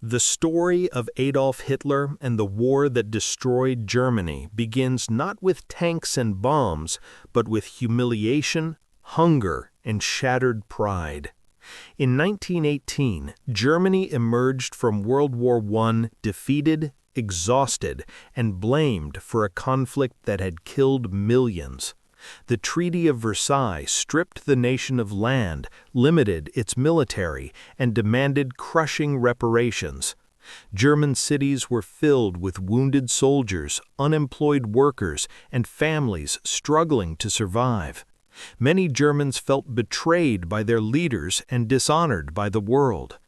The story of Adolf Hitler and the war that destroyed Germany begins not with tanks and bombs, but with humiliation, hunger, and shattered pride. In 1918, Germany emerged from World War I defeated, exhausted, and blamed for a conflict that had killed millions. The Treaty of Versailles stripped the nation of land, limited its military, and demanded crushing reparations. German cities were filled with wounded soldiers, unemployed workers, and families struggling to survive. Many Germans felt betrayed by their leaders and dishonored by the world.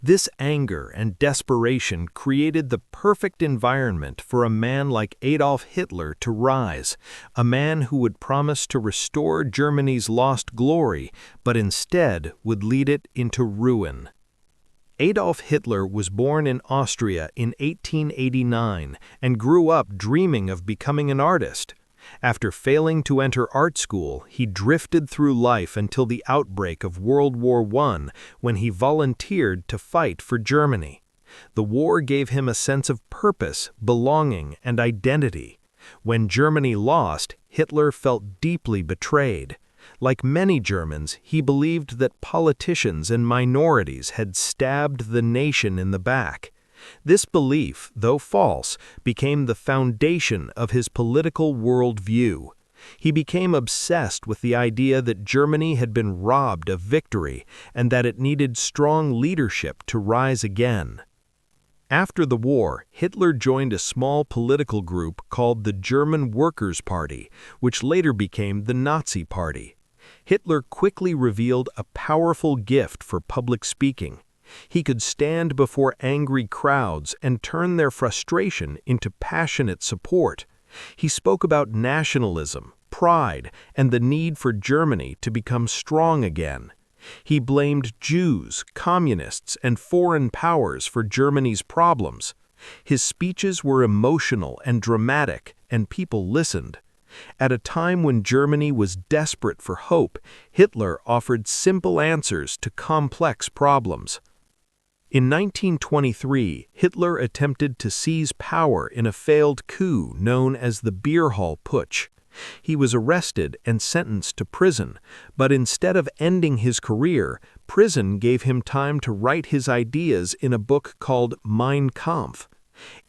This anger and desperation created the perfect environment for a man like Adolf Hitler to rise, a man who would promise to restore Germany's lost glory, but instead would lead it into ruin. Adolf Hitler was born in Austria in 1889 and grew up dreaming of becoming an artist. After failing to enter art school, he drifted through life until the outbreak of World War I, when he volunteered to fight for Germany. The war gave him a sense of purpose, belonging, and identity. When Germany lost, Hitler felt deeply betrayed. Like many Germans, he believed that politicians and minorities had stabbed the nation in the back. This belief, though false, became the foundation of his political worldview. He became obsessed with the idea that Germany had been robbed of victory and that it needed strong leadership to rise again. After the war, Hitler joined a small political group called the German Workers' Party, which later became the Nazi Party. Hitler quickly revealed a powerful gift for public speaking. He could stand before angry crowds and turn their frustration into passionate support. He spoke about nationalism, pride, and the need for Germany to become strong again. He blamed Jews, communists, and foreign powers for Germany's problems. His speeches were emotional and dramatic, and people listened. At a time when Germany was desperate for hope, Hitler offered simple answers to complex problems. In 1923, Hitler attempted to seize power in a failed coup known as the Beer Hall Putsch. He was arrested and sentenced to prison, but instead of ending his career, prison gave him time to write his ideas in a book called Mein Kampf.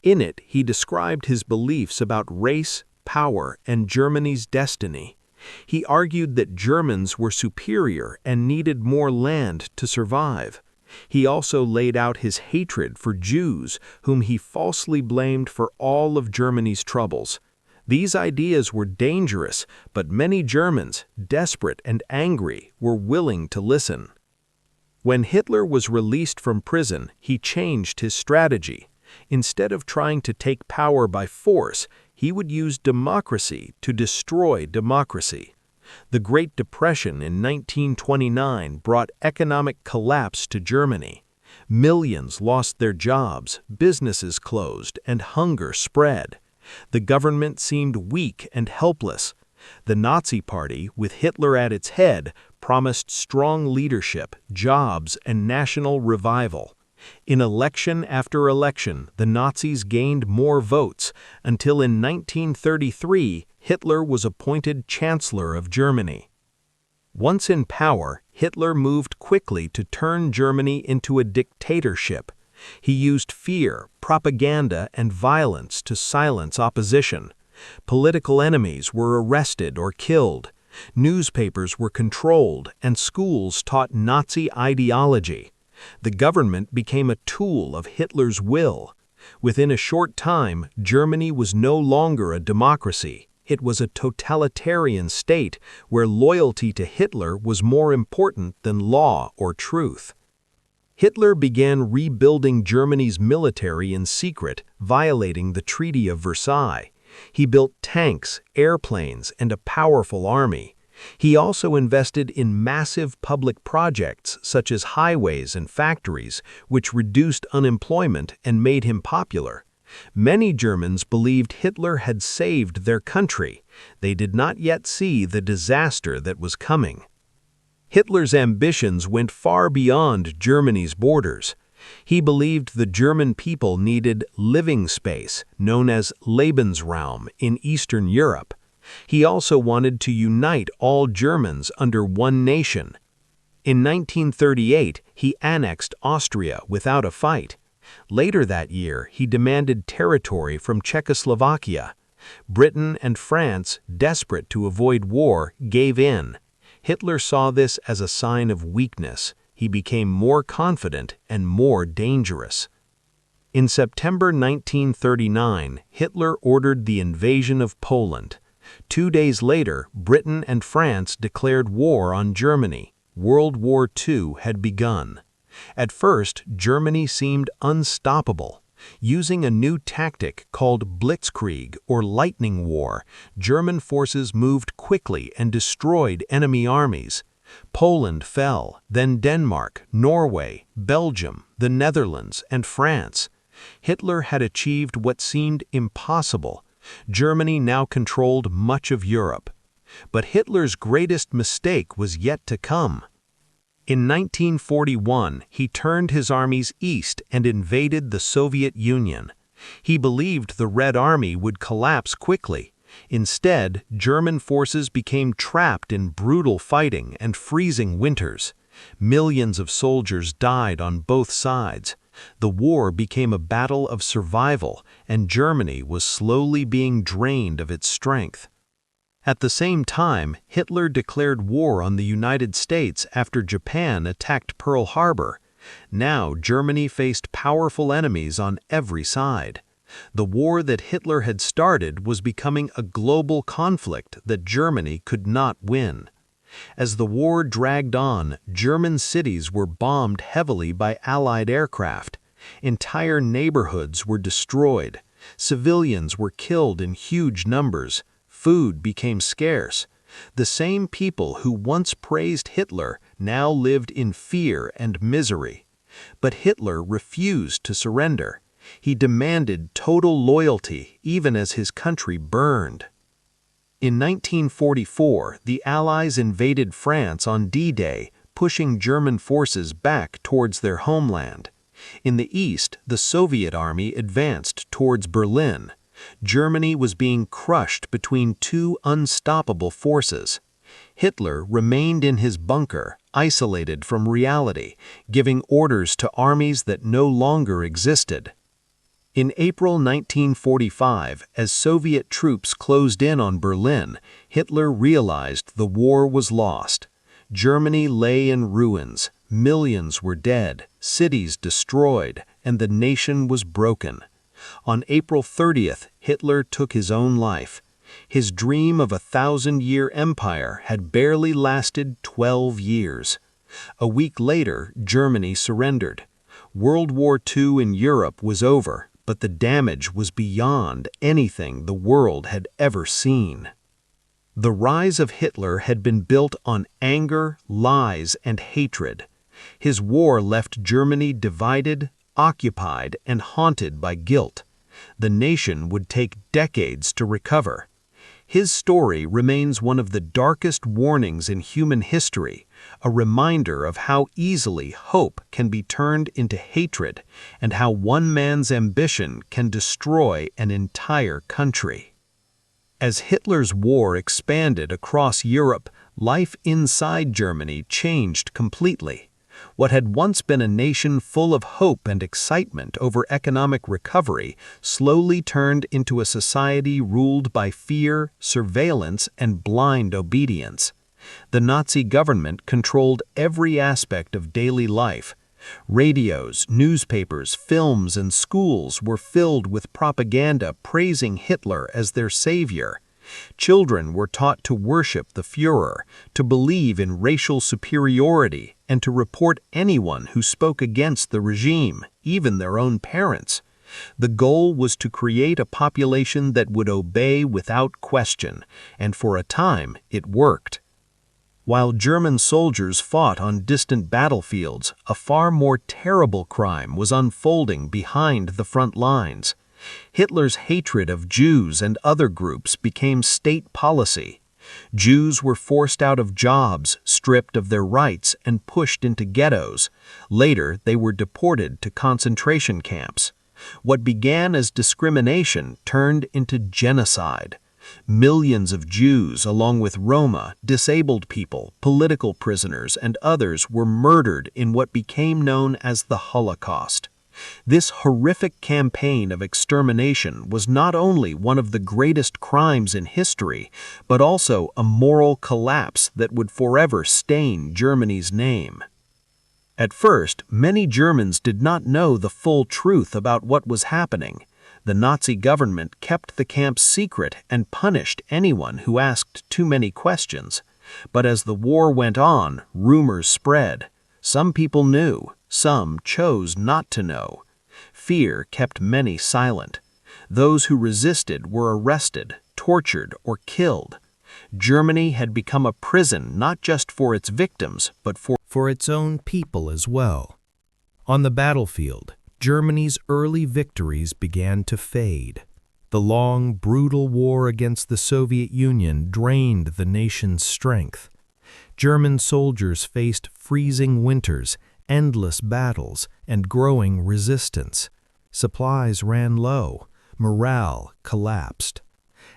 In it, he described his beliefs about race, power, and Germany's destiny. He argued that Germans were superior and needed more land to survive. He also laid out his hatred for Jews, whom he falsely blamed for all of Germany's troubles. These ideas were dangerous, but many Germans, desperate and angry, were willing to listen. When Hitler was released from prison, he changed his strategy. Instead of trying to take power by force, he would use democracy to destroy democracy. The Great Depression in 1929 brought economic collapse to Germany. Millions lost their jobs, businesses closed, and hunger spread. The government seemed weak and helpless. The Nazi Party, with Hitler at its head, promised strong leadership, jobs, and national revival. In election after election, the Nazis gained more votes, until in 1933, Hitler was appointed Chancellor of Germany. Once in power, Hitler moved quickly to turn Germany into a dictatorship. He used fear, propaganda, and violence to silence opposition. Political enemies were arrested or killed. Newspapers were controlled, and schools taught Nazi ideology. The government became a tool of Hitler's will. Within a short time, Germany was no longer a democracy. It was a totalitarian state where loyalty to Hitler was more important than law or truth. Hitler began rebuilding Germany's military in secret, violating the Treaty of Versailles. He built tanks, airplanes, and a powerful army. He also invested in massive public projects such as highways and factories, which reduced unemployment and made him popular. Many Germans believed Hitler had saved their country. They did not yet see the disaster that was coming. Hitler's ambitions went far beyond Germany's borders. He believed the German people needed living space, known as Lebensraum, in Eastern Europe. He also wanted to unite all Germans under one nation. In 1938, he annexed Austria without a fight. Later that year, he demanded territory from Czechoslovakia. Britain and France, desperate to avoid war, gave in. Hitler saw this as a sign of weakness. He became more confident and more dangerous. In September 1939, Hitler ordered the invasion of Poland. 2 days later, Britain and France declared war on Germany. World War II had begun. At first, Germany seemed unstoppable. Using a new tactic called blitzkrieg or lightning war, German forces moved quickly and destroyed enemy armies. Poland fell, then Denmark, Norway, Belgium, the Netherlands, and France. Hitler had achieved what seemed impossible. Germany now controlled much of Europe. But Hitler's greatest mistake was yet to come. In 1941, he turned his armies east and invaded the Soviet Union. He believed the Red Army would collapse quickly. Instead, German forces became trapped in brutal fighting and freezing winters. Millions of soldiers died on both sides. The war became a battle of survival, and Germany was slowly being drained of its strength. At the same time, Hitler declared war on the United States after Japan attacked Pearl Harbor. Now Germany faced powerful enemies on every side. The war that Hitler had started was becoming a global conflict that Germany could not win. As the war dragged on, German cities were bombed heavily by Allied aircraft. Entire neighborhoods were destroyed. Civilians were killed in huge numbers. Food became scarce. The same people who once praised Hitler now lived in fear and misery. But Hitler refused to surrender. He demanded total loyalty even as his country burned. In 1944, the Allies invaded France on D-Day, pushing German forces back towards their homeland. In the east, the Soviet army advanced towards Berlin. Germany was being crushed between two unstoppable forces. Hitler remained in his bunker, isolated from reality, giving orders to armies that no longer existed. In April 1945, as Soviet troops closed in on Berlin, Hitler realized the war was lost. Germany lay in ruins, millions were dead, cities destroyed, and the nation was broken. On April 30th, Hitler took his own life. His dream of a 1,000-year empire had barely lasted 12 years. A week later, Germany surrendered. World War II in Europe was over, but the damage was beyond anything the world had ever seen. The rise of Hitler had been built on anger, lies, and hatred. His war left Germany divided, occupied, and haunted by guilt. The nation would take decades to recover. His story remains one of the darkest warnings in human history, a reminder of how easily hope can be turned into hatred and how one man's ambition can destroy an entire country. As Hitler's war expanded across Europe, life inside Germany changed completely. What had once been a nation full of hope and excitement over economic recovery slowly turned into a society ruled by fear, surveillance, and blind obedience. The Nazi government controlled every aspect of daily life. Radios, newspapers, films, and schools were filled with propaganda praising Hitler as their savior. Children were taught to worship the Führer, to believe in racial superiority, and to report anyone who spoke against the regime, even their own parents. The goal was to create a population that would obey without question, and for a time it worked. While German soldiers fought on distant battlefields, a far more terrible crime was unfolding behind the front lines. Hitler's hatred of Jews and other groups became state policy. Jews were forced out of jobs, stripped of their rights, and pushed into ghettos. Later, they were deported to concentration camps. What began as discrimination turned into genocide. Millions of Jews, along with Roma, disabled people, political prisoners, and others were murdered in what became known as the Holocaust. This horrific campaign of extermination was not only one of the greatest crimes in history, but also a moral collapse that would forever stain Germany's name. At first, many Germans did not know the full truth about what was happening. The Nazi government kept the camps secret and punished anyone who asked too many questions. But as the war went on, rumors spread. Some people knew, some chose not to know. Fear kept many silent. Those who resisted were arrested, tortured, or killed. Germany had become a prison not just for its victims, but for its own people as well. On the battlefield, Germany's early victories began to fade. The long, brutal war against the Soviet Union drained the nation's strength. German soldiers faced freezing winters, endless battles, and growing resistance. Supplies ran low, morale collapsed.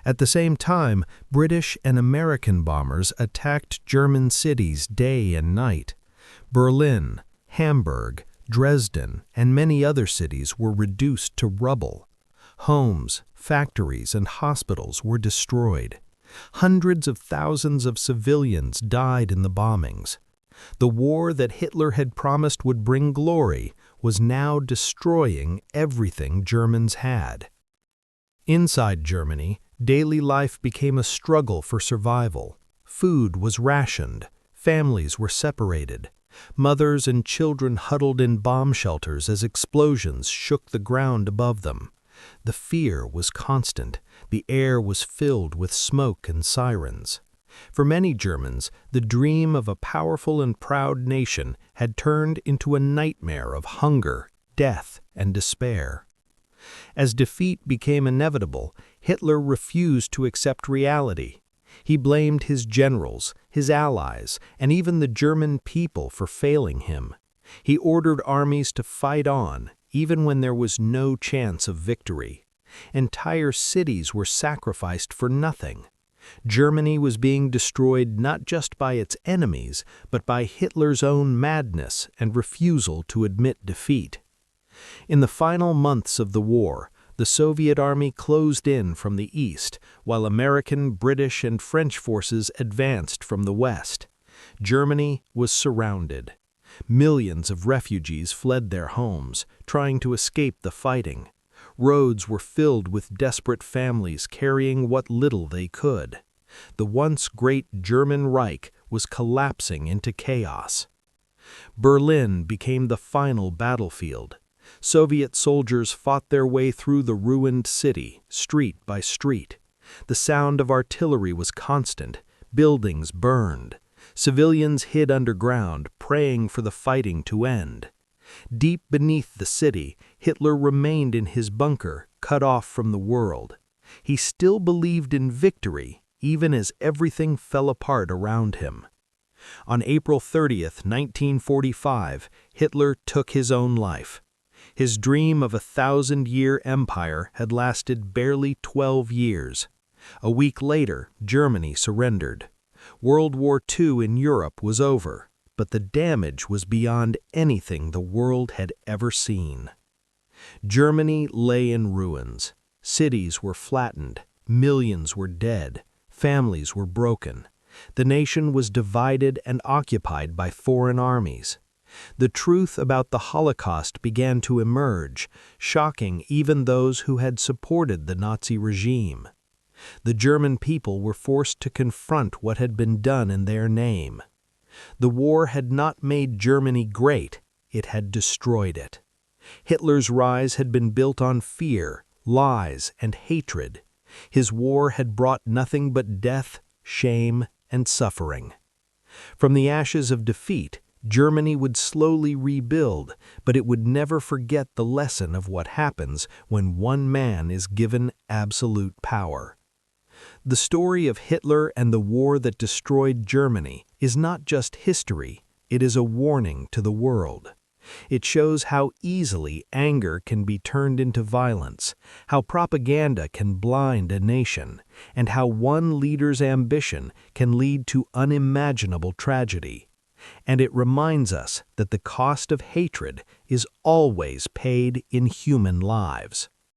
At the same time, British and American bombers attacked German cities day and night. Berlin, Hamburg, Dresden, and many other cities were reduced to rubble. Homes, factories, and hospitals were destroyed. Hundreds of thousands of civilians died in the bombings. The war that Hitler had promised would bring glory was now destroying everything Germans had. Inside Germany, daily life became a struggle for survival. Food was rationed. Families were separated. Mothers and children huddled in bomb shelters as explosions shook the ground above them. The fear was constant. The air was filled with smoke and sirens. For many Germans, the dream of a powerful and proud nation had turned into a nightmare of hunger, death, and despair. As defeat became inevitable, Hitler refused to accept reality. He blamed his generals, his allies, and even the German people for failing him. He ordered armies to fight on, even when there was no chance of victory. Entire cities were sacrificed for nothing. Germany was being destroyed not just by its enemies, but by Hitler's own madness and refusal to admit defeat. In the final months of the war, the Soviet army closed in from the east, while American, British, and French forces advanced from the west. Germany was surrounded. Millions of refugees fled their homes, trying to escape the fighting. Roads were filled with desperate families carrying what little they could. The once great German Reich was collapsing into chaos. Berlin became the final battlefield. Soviet soldiers fought their way through the ruined city, street by street. The sound of artillery was constant. Buildings burned. Civilians hid underground, praying for the fighting to end. Deep beneath the city, Hitler remained in his bunker, cut off from the world. He still believed in victory, even as everything fell apart around him. On April 30th, 1945, Hitler took his own life. His dream of a 1,000-year empire had lasted barely 12 years. A week later, Germany surrendered. World War II in Europe was over, but the damage was beyond anything the world had ever seen. Germany lay in ruins. Cities were flattened. Millions were dead. Families were broken. The nation was divided and occupied by foreign armies. The truth about the Holocaust began to emerge, shocking even those who had supported the Nazi regime. The German people were forced to confront what had been done in their name. The war had not made Germany great, it had destroyed it. Hitler's rise had been built on fear, lies, and hatred. His war had brought nothing but death, shame, and suffering. From the ashes of defeat, Germany would slowly rebuild, but it would never forget the lesson of what happens when one man is given absolute power. The story of Hitler and the war that destroyed Germany is not just history, it is a warning to the world. It shows how easily anger can be turned into violence, how propaganda can blind a nation, and how one leader's ambition can lead to unimaginable tragedy. And it reminds us that the cost of hatred is always paid in human lives.